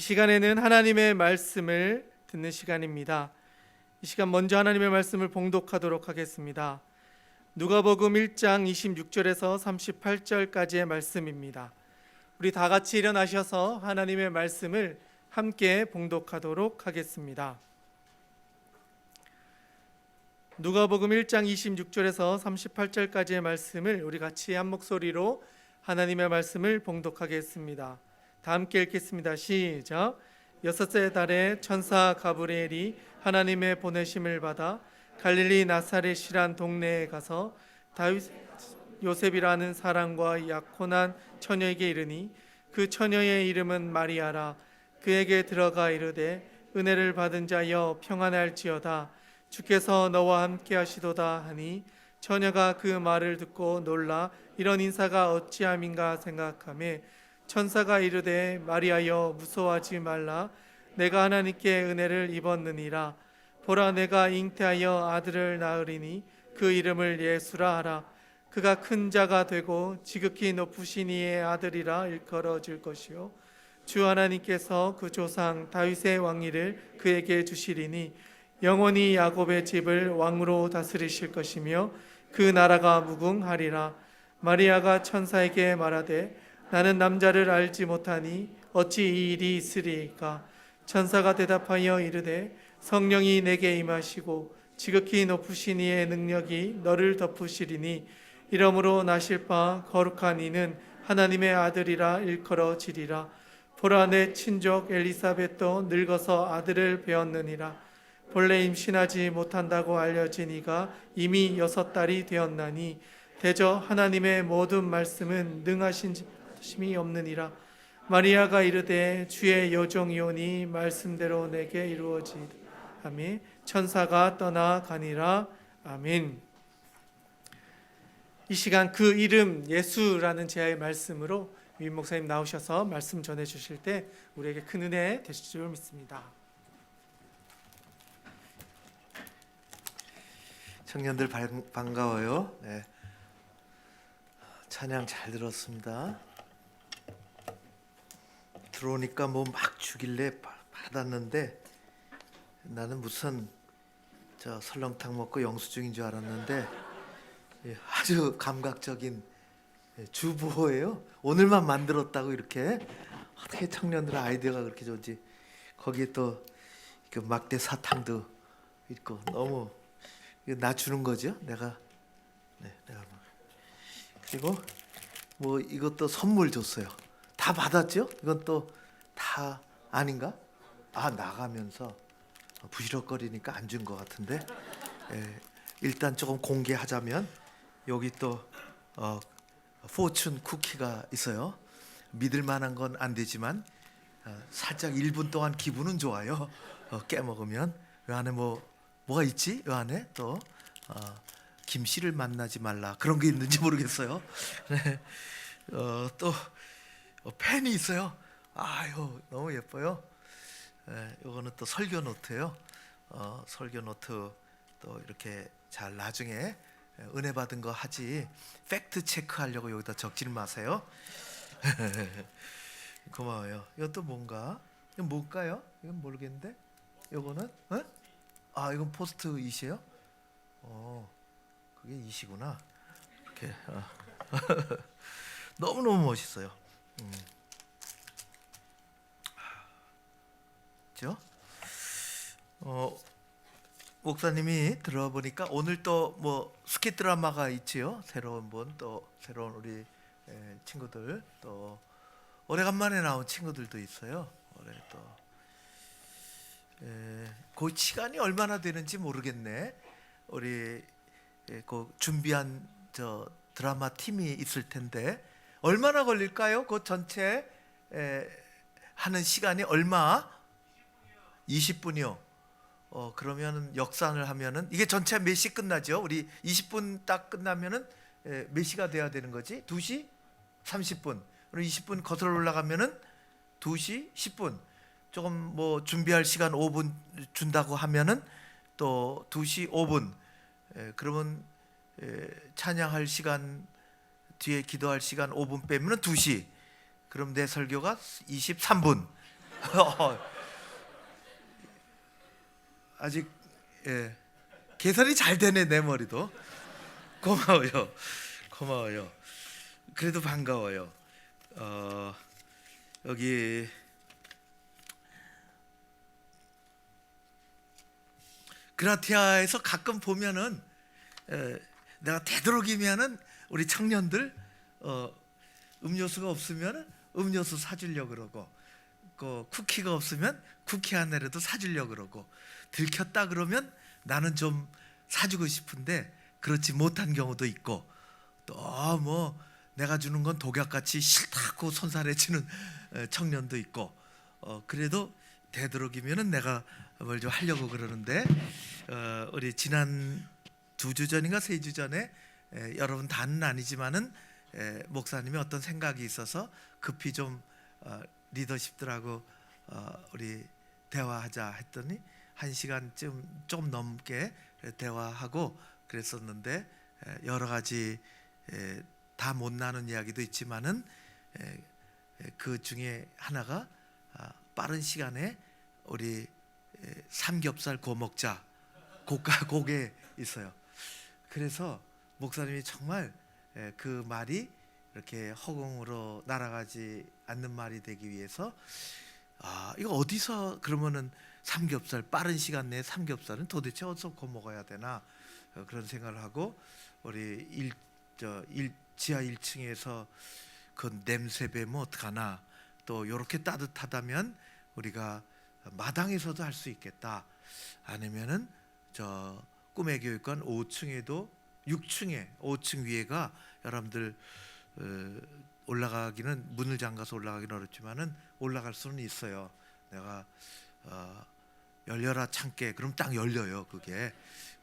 시간에는 하나님의 말씀을 듣는 시간입니다. 이 시간 먼저 하나님의 말씀을 봉독하도록 하겠습니다. 누가복음 1장 26절에서 38절까지의 말씀입니다. 우리 다 같이 일어나셔서 하나님의 말씀을 함께 봉독하도록 하겠습니다. 누가복음 1장 26절에서 38절까지의 말씀을 우리 같이 한 목소리로 하나님의 말씀을 봉독하겠습니다. 다 함께 읽겠습니다. 시작. 여섯째 달에 천사 가브리엘이 하나님의 보내심을 받아 갈릴리 나사렛이란 동네에 가서 다윗 요셉이라는 사람과 약혼한 처녀에게 이르니 그 처녀의 이름은 마리아라. 그에게 들어가 이르되 은혜를 받은 자여 평안할지어다. 주께서 너와 함께 하시도다 하니 처녀가 그 말을 듣고 놀라 이런 인사가 어찌함인가 생각하며 천사가 이르되 마리아여 무서워하지 말라. 내가 하나님께 은혜를 입었느니라. 보라 내가 잉태하여 아들을 낳으리니 그 이름을 예수라 하라. 그가 큰 자가 되고 지극히 높으신 이의 아들이라 일컬어질 것이요 주 하나님께서 그 조상 다윗의 왕위를 그에게 주시리니 영원히 야곱의 집을 왕으로 다스리실 것이며 그 나라가 무궁하리라. 마리아가 천사에게 말하되 나는 남자를 알지 못하니 어찌 이 일이 있으리이까. 천사가 대답하여 이르되 성령이 내게 임하시고 지극히 높으신 이의 능력이 너를 덮으시리니 이러므로 나실 바 거룩한 이는 하나님의 아들이라 일컬어지리라. 보라 내 친족 엘리사벳도 늙어서 아들을 배었느니라. 본래 임신하지 못한다고 알려진 이가 이미 6달이 되었나니 대저 하나님의 모든 말씀은 능하신 심이 없느니라. 마리아가 이르되 주의 여종이오니 말씀대로 내게 이루어지이다. 아멘. 천사가 떠나가니라. 아멘. 이 시간 그 이름 예수라는 제의 말씀으로 윈 목사님 나오셔서 말씀 전해 주실 때 우리에게 큰 은혜 되실 줄 믿습니다. 청년들 반가워요. 네. 찬양 잘 들었습니다. 들어오니까 뭐 막 주길래 받았는데 나는 무슨 저 설렁탕 먹고 영수증인 줄 알았는데 아주 감각적인 주보예요. 오늘만 만들었다고 이렇게 어떻게 청년들 아이디어가 그렇게 좋은지 거기에 또 그 막대 사탕도 있고 너무 나 주는 거죠. 내가 그리고 뭐 이것도 선물 줬어요. 다 받았죠? 이건 또 다 아닌가? 나가면서 부시럭거리니까 안 준 것 같은데 일단 조금 공개하자면 여기 또 포춘 쿠키가 있어요. 믿을 만한 건 안 되지만 살짝 1분 동안 기분은 좋아요. 깨먹으면 이 안에 뭐가 있지? 이 안에 또 김씨를 만나지 말라 그런 게 있는지 모르겠어요. 네. 또 펜이 있어요. 아유 너무 예뻐요. 이거는 또 설교 노트예요. 설교 노트 또 이렇게 잘 나중에 은혜 받은 거 하지 팩트 체크하려고 여기다 적지 마세요. 고마워요. 이것도 뭔가 이건 뭘까요? 이건 모르겠는데 이거는 이건 포스트잇이에요. 그게 이시구나. 이렇게 너무너무 멋있어요. 그렇죠? 목사님이 들어보니까 오늘 또 뭐 스키 드라마가 있지요. 새로운 분 또 새로운 우리 친구들 또 오래간만에 나온 친구들도 있어요. 올해 또 그 시간이 얼마나 되는지 모르겠네. 우리 그 준비한 저 드라마 팀이 있을 텐데 얼마나 걸릴까요? 그 전체 하는 시간이 얼마? 20분이요. 그러면 역산을 하면은 이게 전체 몇 시 끝나죠? 우리 20분 딱 끝나면은 몇 시가 돼야 되는 거지? 2시 30분. 그리고 20분 거슬러 올라가면은 2시 10분. 조금 뭐 준비할 시간 5분 준다고 하면은 또 2시 5분. 그러면 찬양할 시간 뒤에 기도할 시간 5분 빼면 2시. 그럼 내 설교가 23분. 아직 개선이 잘 되네 내 머리도. 고마워요. 고마워요. 그래도 반가워요. 여기 그라티아에서 가끔 보면은 내가 되도록이면은 우리 청년들 음료수가 없으면 음료수 사주려 그러고, 그 쿠키가 없으면 쿠키 하나라도 사주려 그러고, 들켰다 그러면 나는 좀 사주고 싶은데 그렇지 못한 경우도 있고, 또 뭐 내가 주는 건 독약같이 싫다고 손살해치는 청년도 있고, 그래도 되도록이면은 내가 뭘 좀 하려고 그러는데, 우리 지난 2주 전인가 3주 전에 여러분 다는 아니지만은 목사님이 어떤 생각이 있어서 급히 좀 리더십들하고 우리 대화하자 했더니 1시간쯤 좀 넘게 대화하고 그랬었는데, 여러 가지 다 못 나눈 이야기도 있지만은 그 중에 하나가 빠른 시간에 우리 삼겹살 구워 먹자, 고게 있어요. 그래서 목사님이 정말 그 말이 이렇게 허공으로 날아가지 않는 말이 되기 위해서, 이거 어디서 그러면은 삼겹살, 빠른 시간 내에 삼겹살은 도대체 어디서 구워 먹어야 되나, 그런 생각을 하고, 우리 지하 1층에서 그 냄새 배면 어떡하나, 또 이렇게 따뜻하다면 우리가 마당에서도 할 수 있겠다, 아니면은 저 꿈의 교육관 5층에도 6층에 5층 위에가 여러분들 올라가기는, 문을 잠가서 올라가기는 어렵지만은 올라갈 수는 있어요. 내가 열려라 창께 그럼 딱 열려요 그게.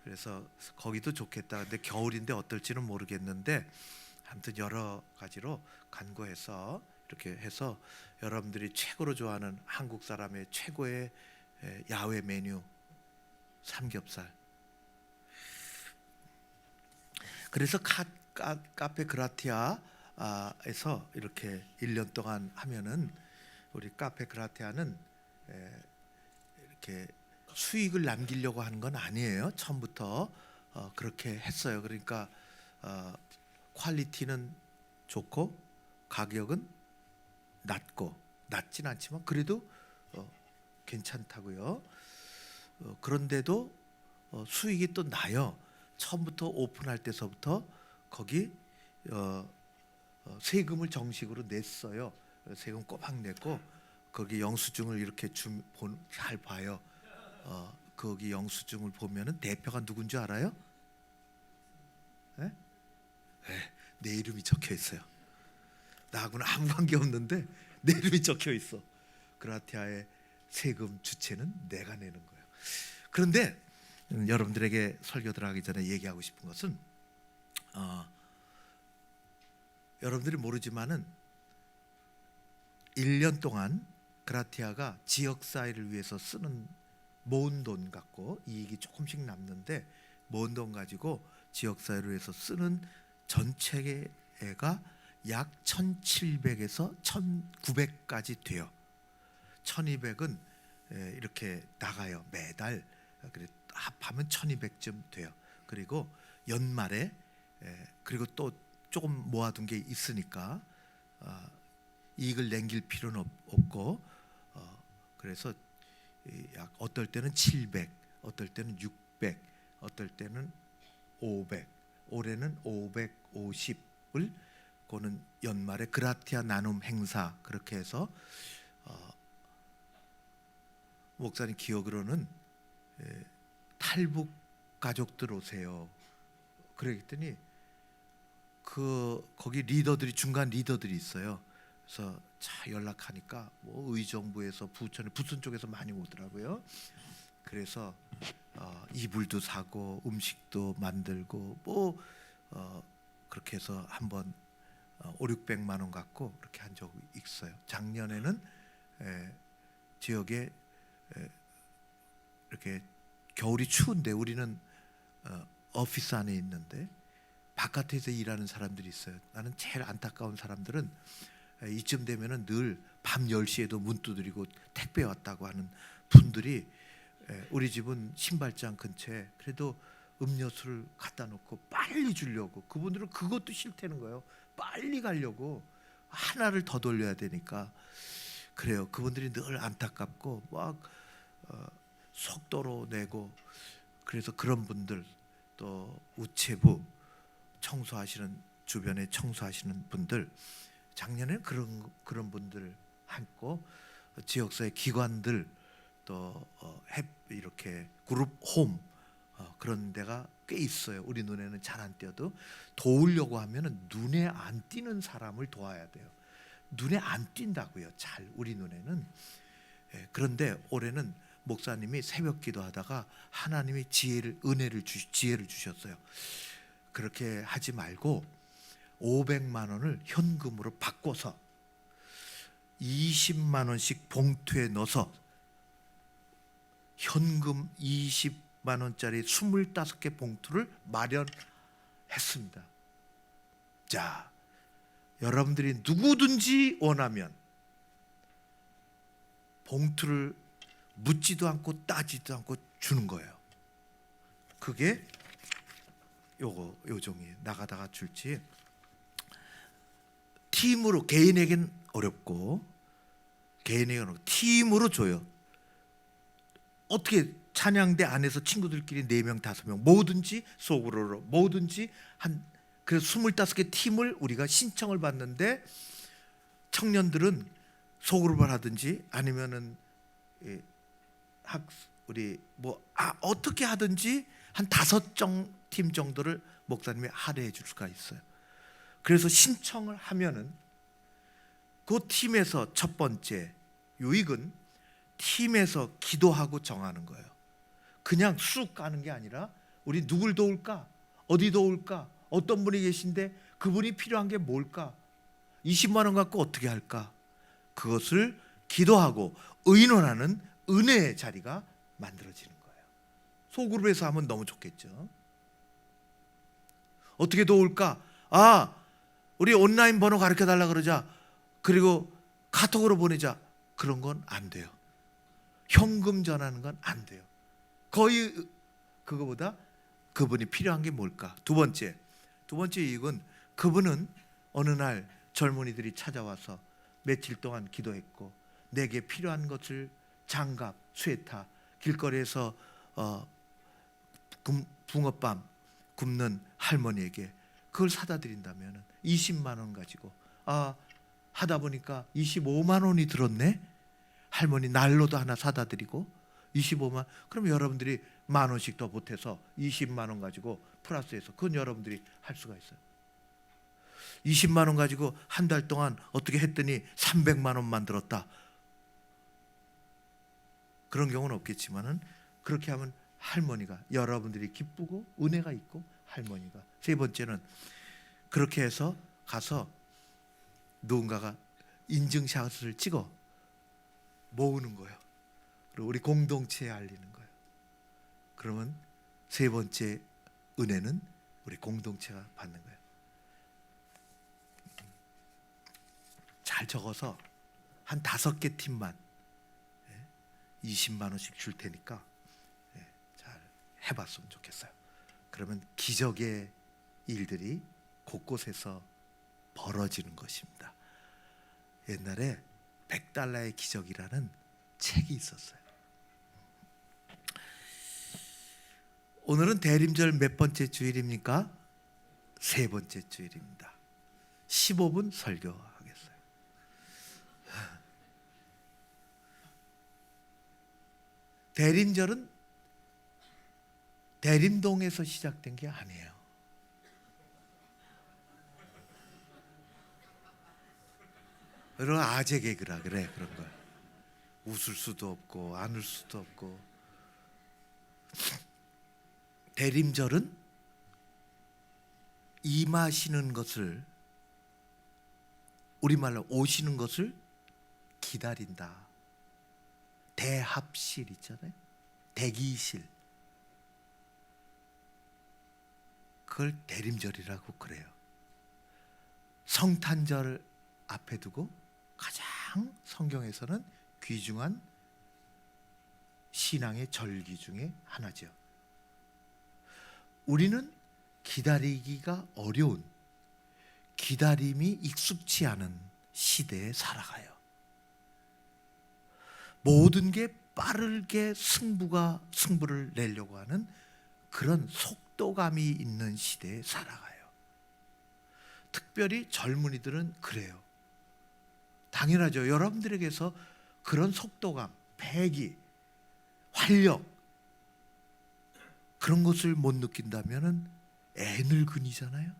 그래서 거기도 좋겠다. 근데 겨울인데 어떨지는 모르겠는데, 아무튼 여러 가지로 간구해서 이렇게 해서 여러분들이 최고로 좋아하는 한국 사람의 최고의 야외 메뉴 삼겹살. 그래서 카페 그라티아에서 이렇게 1년 동안 하면은, 우리 카페 그라티아는 이렇게 수익을 남기려고 하는 건 아니에요. 처음부터 그렇게 했어요. 그러니까 퀄리티는 좋고 가격은 낮진 않지만 그래도 괜찮다고요. 그런데도 수익이 또 나요. 처음부터 오픈할 때서부터 거기 세금을 정식으로 냈어요. 세금 꼬박 냈고, 거기 영수증을 이렇게 잘 봐요. 거기 영수증을 보면은 대표가 누군지 알아요? 네? 내 이름이 적혀 있어요. 나하고는 아무 관계 없는데 내 이름이 적혀 있어. 그라티아의 세금 주체는 내가 내는 거예요. 그런데 여러분들에게 설교 들어가기 전에 얘기하고 싶은 것은, 여러분들이 모르지만은 1년 동안 그라티아가 지역사회를 위해서 쓰는 모은 돈 갖고, 이익이 조금씩 남는데 모은 돈 가지고 지역사회를 위해서 쓰는 전체가 약 1,700에서 1,900까지 돼요. 1,200은 이렇게 나가요 매달. 합하면 1,200쯤 돼요. 그리고 연말에 그리고 또 조금 모아둔 게 있으니까 이익을 남길 필요는 없고, 그래서 약 어떨 때는 700, 어떨 때는 600, 어떨 때는 500, 올해는 550을 그거는 연말에 그라티아 나눔 행사 그렇게 해서, 목사님 기억으로는 탈북 가족들 오세요. 그랬더니 거기 리더들이, 중간 리더들이 있어요. 그래서 자 연락하니까 뭐 의정부에서 부천 쪽에서 많이 오더라고요. 그래서 이불도 사고 음식도 만들고 뭐 그렇게 해서 한번 5,600만 원 갖고 그렇게 한 적이 있어요. 작년에는 지역에 이렇게 겨울이 추운데 우리는 오피스 안에 있는데 바깥에서 일하는 사람들이 있어요. 나는 제일 안타까운 사람들은 이쯤 되면은 늘 밤 10시에도 문 두드리고 택배 왔다고 하는 분들이 우리 집은 신발장 근처에 그래도 음료수를 갖다 놓고 빨리 주려고, 그분들은 그것도 싫다는 거예요. 빨리 가려고 하나를 더 돌려야 되니까. 그래요. 그분들이 늘 안타깝고 막 속도로 내고. 그래서 그런 분들, 또 우체부 청소하시는, 주변에 청소하시는 분들, 작년에 그런 분들 했고, 지역사회 기관들, 또 이렇게 그룹 홈 그런 데가 꽤 있어요. 우리 눈에는 잘 안 띄어도 도우려고 하면은 눈에 안 띄는 사람을 도와야 돼요. 눈에 안 띈다고요, 잘 우리 눈에는. 그런데 올해는 목사님이 새벽 기도하다가 하나님이 은혜를 지혜를 주셨어요. 그렇게 하지 말고 500만 원을 현금으로 바꿔서 20만 원씩 봉투에 넣어서 현금 20만 원짜리 25개 봉투를 마련했습니다. 자, 여러분들이 누구든지 원하면 봉투를 묻지도 않고 따지도 않고 주는 거예요. 그게 요 종이 나가다가 줄지. 팀으로, 개인에겐 어렵고 개인에게는 팀으로 줘요. 어떻게 찬양대 안에서 친구들끼리 4명 5명 뭐든지 속으로 뭐든지 그래서 25개 팀을 우리가 신청을 받는데, 청년들은 소그룹을 하든지 아니면은 우리 어떻게 하든지 한 5팀 정도를 목사님이 할애해 줄 수가 있어요. 그래서 신청을 하면은 그 팀에서 첫 번째 유익은 팀에서 기도하고 정하는 거예요. 그냥 쑥 가는 게 아니라 우리 누굴 도울까? 어디 도울까? 어떤 분이 계신데 그분이 필요한 게 뭘까? 20만 원 갖고 어떻게 할까? 그것을 기도하고 의논하는 은혜의 자리가 만들어지는 거예요. 소그룹에서 하면 너무 좋겠죠. 어떻게 도울까? 우리 온라인 번호 가르쳐 달라 그러자. 그리고 카톡으로 보내자. 그런 건 안 돼요. 현금 전하는 건 안 돼요. 거의 그거보다 그분이 필요한 게 뭘까? 두 번째 이익은, 그분은 어느 날 젊은이들이 찾아와서 며칠 동안 기도했고 내게 필요한 것을, 장갑, 스웨터, 길거리에서 붕어빵 굽는 할머니에게 그걸 사다 드린다면 20만 원 가지고 하다 보니까 25만 원이 들었네. 할머니 난로도 하나 사다 드리고 25만, 그럼 여러분들이 1만 원씩 더 보태서 20만 원 가지고 플러스해서, 그건 여러분들이 할 수가 있어요. 20만 원 가지고 한 달 동안 어떻게 했더니 300만 원 만들었다. 그런 경우는 없겠지만은 그렇게 하면 할머니가, 여러분들이 기쁘고 은혜가 있고 할머니가. 세 번째는 그렇게 해서 가서 누군가가 인증샷을 찍어 모으는 거예요. 그리고 우리 공동체에 알리는 거예요. 그러면 세 번째 은혜는 우리 공동체가 받는 거예요. 잘 적어서 한 5개 팀만 20만 원씩 줄 테니까 잘 해봤으면 좋겠어요. 그러면 기적의 일들이 곳곳에서 벌어지는 것입니다. 옛날에 100달러의 기적이라는 책이 있었어요. 오늘은 대림절 몇 번째 주일입니까? 3번째 주일입니다. 15분 설교하겠어요. 대림절은 대림동에서 시작된 게 아니에요. 여러분, 아재 개그라 그래. 그런 걸 웃을 수도 없고 안 웃을 수도 없고. 대림절은 임하시는 것을, 우리말로 오시는 것을 기다린다. 대합실 있잖아요. 대기실. 그걸 대림절이라고 그래요. 성탄절 앞에 두고 가장 성경에서는 귀중한 신앙의 절기 중에 하나죠. 우리는 기다리기가 어려운, 기다림이 익숙치 않은 시대에 살아가요. 모든 게 빠르게 승부를 내려고 하는 그런 속도감이 있는 시대에 살아가요. 특별히 젊은이들은 그래요. 당연하죠. 여러분들에게서 그런 속도감, 패기, 활력 그런 것을 못 느낀다면 애늙은이잖아요.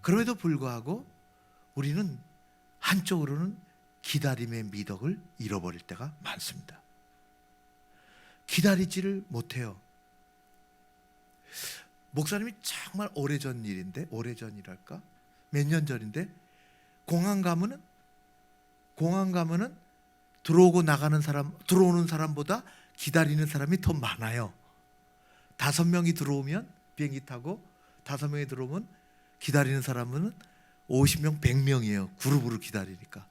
그럼에도 불구하고 우리는 한쪽으로는 기다림의 미덕을 잃어버릴 때가 많습니다. 기다리지를 못해요. 목사님이 정말 오래전 일인데, 오래전이랄까? 몇 년 전인데 공항 가면은 들어오는 사람보다 기다리는 사람이 더 많아요. 5명이 들어오면 비행기 타고 5명이 들어오면 기다리는 사람은 50명, 100명이에요. 그룹으로 기다리니까.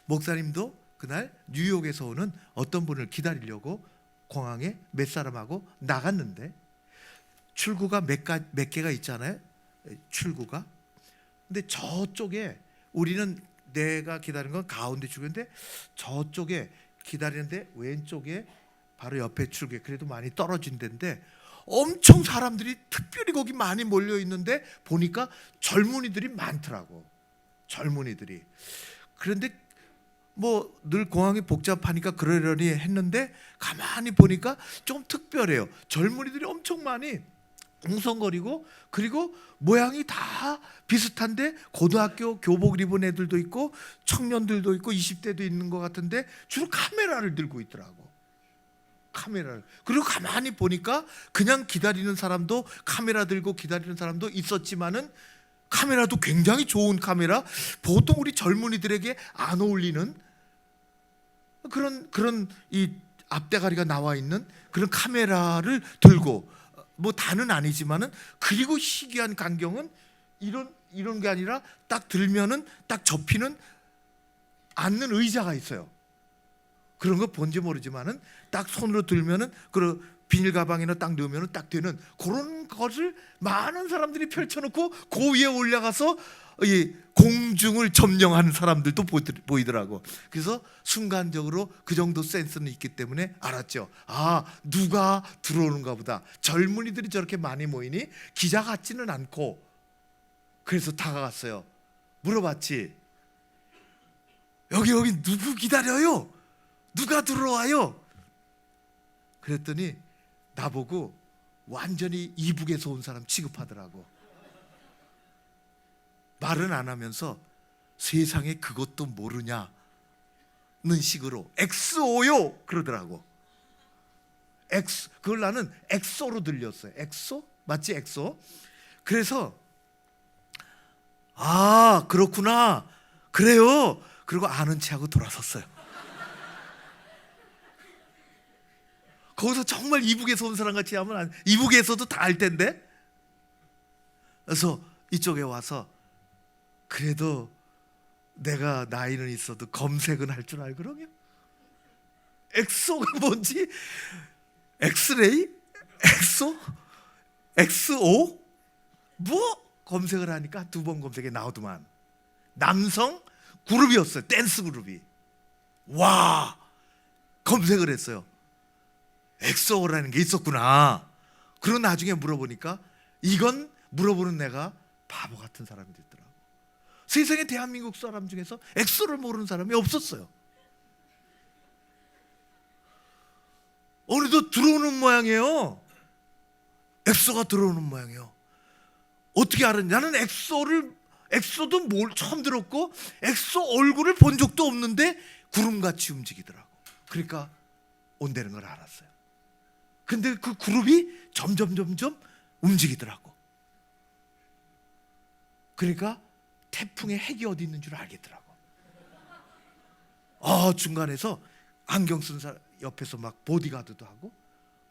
목사님도 그날 뉴욕에서 오는 어떤 분을 기다리려고 공항에 몇 사람하고 나갔는데 출구가 몇 개가 있잖아요. 출구가. 근데 저쪽에 우리는 내가 기다리는 건 가운데 출구인데 저쪽에 기다리는데 왼쪽에 바로 옆에 출구에 그래도 많이 떨어진 데인데 엄청 사람들이 특별히 거기 많이 몰려 있는데 보니까 젊은이들이 많더라고. 젊은이들이. 그런데 뭐 늘 공항이 복잡하니까 그러려니 했는데 가만히 보니까 좀 특별해요. 젊은이들이 엄청 많이 웅성거리고 그리고 모양이 다 비슷한데 고등학교 교복을 입은 애들도 있고 청년들도 있고 20대도 있는 것 같은데 주로 카메라를 들고 있더라고. 카메라를. 그리고 가만히 보니까 그냥 기다리는 사람도 카메라 들고 기다리는 사람도 있었지만은 카메라도 굉장히 좋은 카메라, 보통 우리 젊은이들에게 안 어울리는 그런 이 앞대가리가 나와 있는 그런 카메라를 들고 뭐 다는 아니지만은 그리고 희귀한 광경은 이런 게 아니라 딱 들면은 딱 접히는 앉는 의자가 있어요. 그런 거 뭔지 모르지만은 딱 손으로 들면은 그 비닐 가방이나 딱 넣으면은 딱 되는 그런 것을 많은 사람들이 펼쳐놓고 그 위에 올라가서 이 공중을 점령하는 사람들도 보이더라고. 그래서 순간적으로 그 정도 센스는 있기 때문에 알았죠. 아, 누가 들어오는가 보다. 젊은이들이 저렇게 많이 모이니 기자 같지는 않고. 그래서 다가갔어요. 물어봤지. 여기 누구 기다려요? 누가 들어와요? 그랬더니 나보고 완전히 이북에서 온 사람 취급하더라고. 말은 안 하면서 세상에 그것도 모르냐는 식으로 엑소요 그러더라고. 그걸 나는 엑소로 들렸어요. 엑소? 맞지? 엑소? 그래서 아 그렇구나 그래요. 그리고 아는 체하고 돌아섰어요. 거기서 정말 이북에서 온 사람 같이 하면 이북에서도 다 알 텐데. 그래서 이쪽에 와서 그래도 내가 나이는 있어도 검색은 할 줄 알거든요. 엑소가 뭔지 엑스레이? 엑소? 엑스오? 뭐? 검색을 하니까 2번 검색에 나오더만. 남성 그룹이었어요. 댄스 그룹이. 와, 검색을 했어요. 엑소라는 게 있었구나. 그리고 나중에 물어보니까 이건 물어보는 내가 바보 같은 사람이 됐더라고. 세상에 대한민국 사람 중에서 엑소를 모르는 사람이 없었어요. 오늘도 들어오는 모양이에요. 엑소가 들어오는 모양이에요. 어떻게 알았냐? 나는 엑소도 처음 들었고 엑소 얼굴을 본 적도 없는데 구름같이 움직이더라고. 그러니까 온다는 걸 알았어요. 근데 그 그룹이 점점 움직이더라고. 그러니까 태풍의 핵이 어디 있는 줄 알겠더라고. 중간에서 안경 쓴 사람 옆에서 막 보디가드도 하고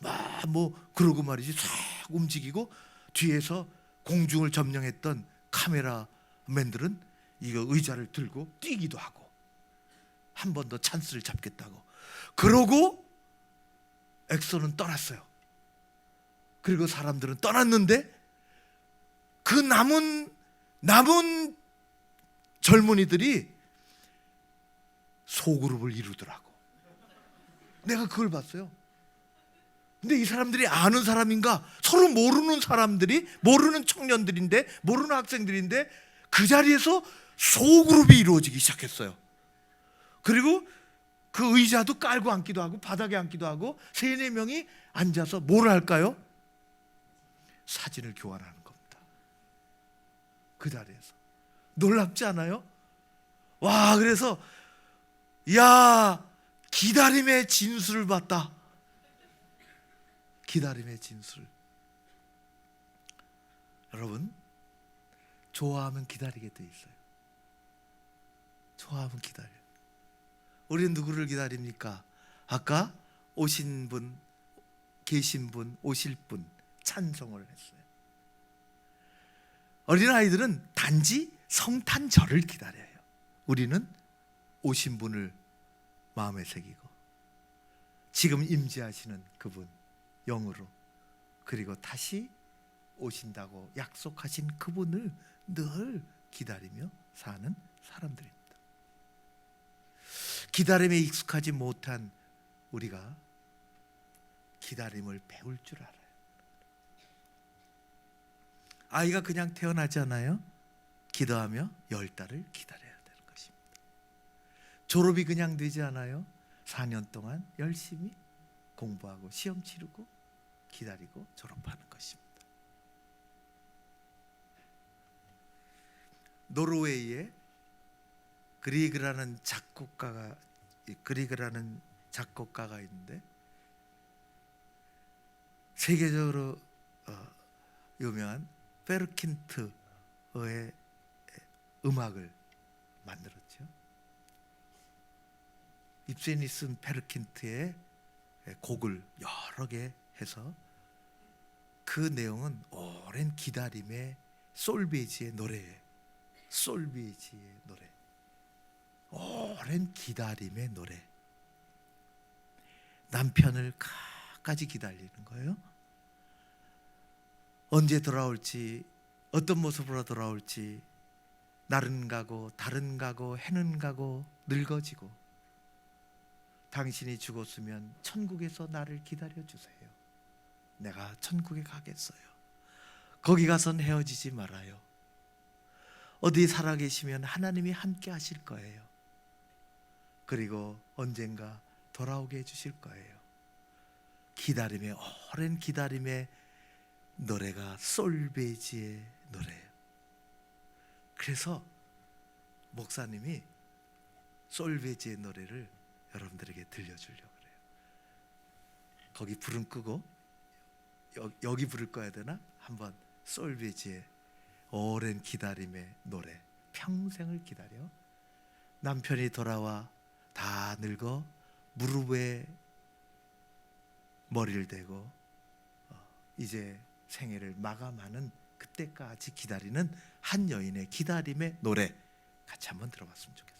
막 뭐 그러고 말이지 싹 움직이고 뒤에서 공중을 점령했던 카메라 맨들은 이거 의자를 들고 뛰기도 하고 한 번 더 찬스를 잡겠다고 그러고 엑소는 떠났어요. 그리고 사람들은 떠났는데 그 남은 젊은이들이 소그룹을 이루더라고. 내가 그걸 봤어요. 근데 이 사람들이 아는 사람인가? 서로 모르는 사람들이, 모르는 청년들인데, 모르는 학생들인데 그 자리에서 소그룹이 이루어지기 시작했어요. 그리고 그 의자도 깔고 앉기도 하고 바닥에 앉기도 하고 3-4명이 앉아서 뭘 할까요? 사진을 교환하는 겁니다. 그 자리에서. 놀랍지 않아요? 와, 그래서 야, 기다림의 진수를 봤다. 기다림의 진술. 여러분, 좋아하면 기다리게 돼 있어요. 좋아하면 기다려요. 우리는 누구를 기다립니까? 아까 오신 분, 계신 분, 오실 분 찬송을 했어요. 어린아이들은 단지 성탄절을 기다려요. 우리는 오신 분을 마음에 새기고 지금 임재하시는 그분 영으로, 그리고 다시 오신다고 약속하신 그분을 늘 기다리며 사는 사람들입니다. 기다림에 익숙하지 못한 우리가 기다림을 배울 줄 알아요. 아이가 그냥 태어나잖아요. 기도하며 10달을 기다려야 되는 것입니다. 졸업이 그냥 되지 않아요. 4년 동안 열심히 공부하고 시험 치르고 기다리고 졸업하는 것입니다. 노르웨이에 그리그라는 작곡가가 있는데 세계적으로 유명한 페르킨트의 음악을 만들었죠. 입센이 쓴 페르킨트의 곡을 여러 개 해서 그 내용은 오랜 기다림의 솔베이지의 노래예요. 솔베이지의 노래. 오랜 기다림의 노래. 남편을 끝까지 기다리는 거예요. 언제 돌아올지, 어떤 모습으로 돌아올지, 날은 가고 달은 가고 해는 가고 늙어지고, 당신이 죽었으면 천국에서 나를 기다려주세요. 내가 천국에 가겠어요. 거기 가선 헤어지지 말아요. 어디 살아계시면 하나님이 함께 하실 거예요. 그리고 언젠가 돌아오게 해주실 거예요. 기다림의, 오랜 기다림의 노래가 솔베이지의 노래예요. 그래서 목사님이 솔베이지의 노래를 여러분들에게 들려주려고 그래요. 거기 불은 끄고 여기 불을 꺼야 되나? 한번 솔베이지의 오랜 기다림의 노래. 평생을 기다려 남편이 돌아와 다 늙어 무릎에 머리를 대고 이제 생애를 마감하는 그때까지 기다리는 한 여인의 기다림의 노래 같이 한번 들어봤으면 좋겠어요.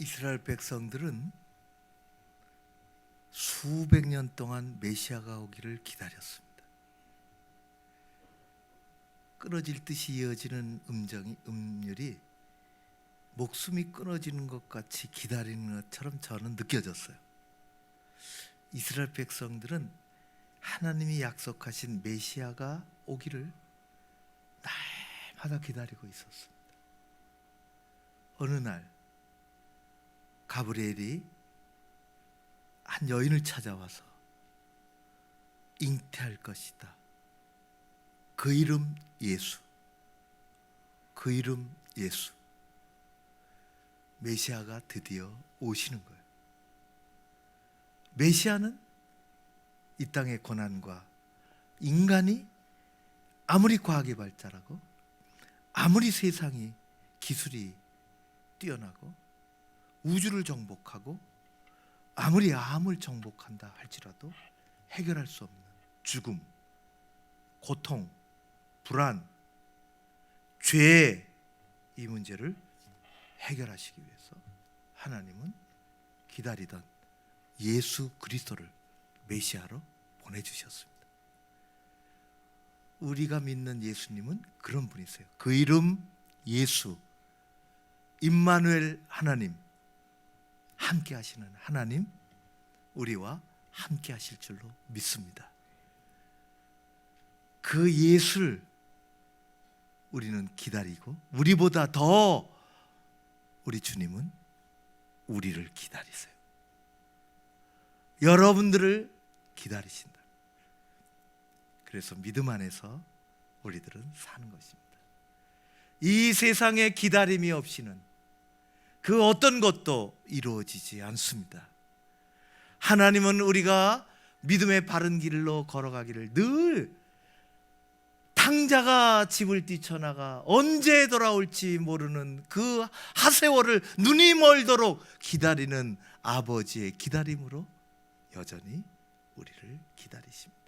이스라엘 백성들은 수백 년 동안 메시아가 오기를 기다렸습니다. 끊어질 듯이 이어지는 음율이 목숨이 끊어지는 것 같이 기다리는 것처럼 저는 느껴졌어요. 이스라엘 백성들은 하나님이 약속하신 메시아가 오기를 날마다 기다리고 있었습니다. 어느 날 가브리엘이 한 여인을 찾아와서 잉태할 것이다. 그 이름 예수. 그 이름 예수. 메시아가 드디어 오시는 거예요. 메시아는 이 땅의 고난과 인간이 아무리 과학이 발달하고 아무리 세상이 기술이 뛰어나고 우주를 정복하고 아무리 암을 정복한다 할지라도 해결할 수 없는 죽음, 고통, 불안, 죄, 이 문제를 해결하시기 위해서 하나님은 기다리던 예수 그리스도를 메시아로 보내주셨습니다. 우리가 믿는 예수님은 그런 분이세요. 그 이름 예수, 임마누엘 하나님, 함께 하시는 하나님, 우리와 함께 하실 줄로 믿습니다. 그 예수를 우리는 기다리고 우리보다 더 우리 주님은 우리를 기다리세요. 여러분들을 기다리신다. 그래서 믿음 안에서 우리들은 사는 것입니다. 이 세상에 기다림이 없이는 그 어떤 것도 이루어지지 않습니다. 하나님은 우리가 믿음의 바른 길로 걸어가기를 늘 탕자가 집을 뛰쳐나가 언제 돌아올지 모르는 그 하세월을 눈이 멀도록 기다리는 아버지의 기다림으로 여전히 우리를 기다리십니다.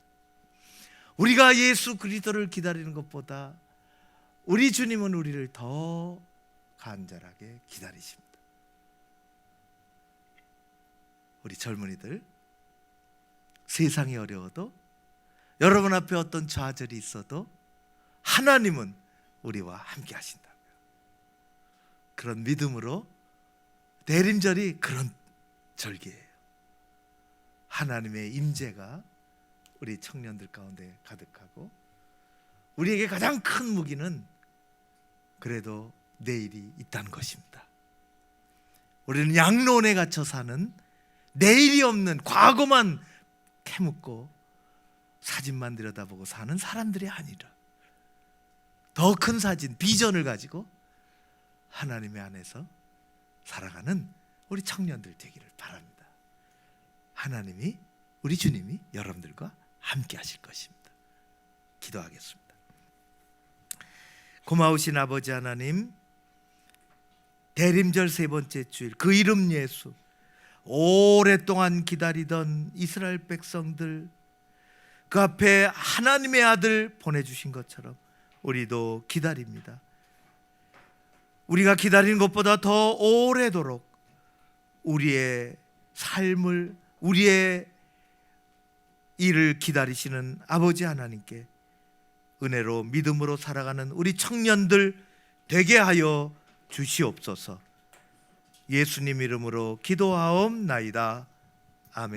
우리가 예수 그리스도를 기다리는 것보다 우리 주님은 우리를 더 간절하게 기다리십니다. 우리 젊은이들, 세상이 어려워도 여러분 앞에 어떤 좌절이 있어도 하나님은 우리와 함께 하신다고요. 그런 믿음으로 대림절이 그런 절기예요. 하나님의 임재가 우리 청년들 가운데 가득하고 우리에게 가장 큰 무기는 그래도 내일이 있다는 것입니다. 우리는 양론에 갇혀 사는 내일이 없는 과거만 캐묻고 사진만 들여다보고 사는 사람들이 아니라 더 큰 사진, 비전을 가지고 하나님의 안에서 살아가는 우리 청년들 되기를 바랍니다. 하나님이, 우리 주님이 여러분들과 함께 하실 것입니다. 기도하겠습니다. 고마우신 아버지 하나님, 대림절 세 번째 주일, 그 이름 예수, 오랫동안 기다리던 이스라엘 백성들, 그 앞에 하나님의 아들 보내주신 것처럼 우리도 기다립니다. 우리가 기다리는 것보다 더 오래도록 우리의 삶을, 우리의 일을 기다리시는 아버지 하나님께 은혜로 믿음으로 살아가는 우리 청년들 되게 하여 주시옵소서. 예수님 이름으로 기도하옵나이다. 아멘.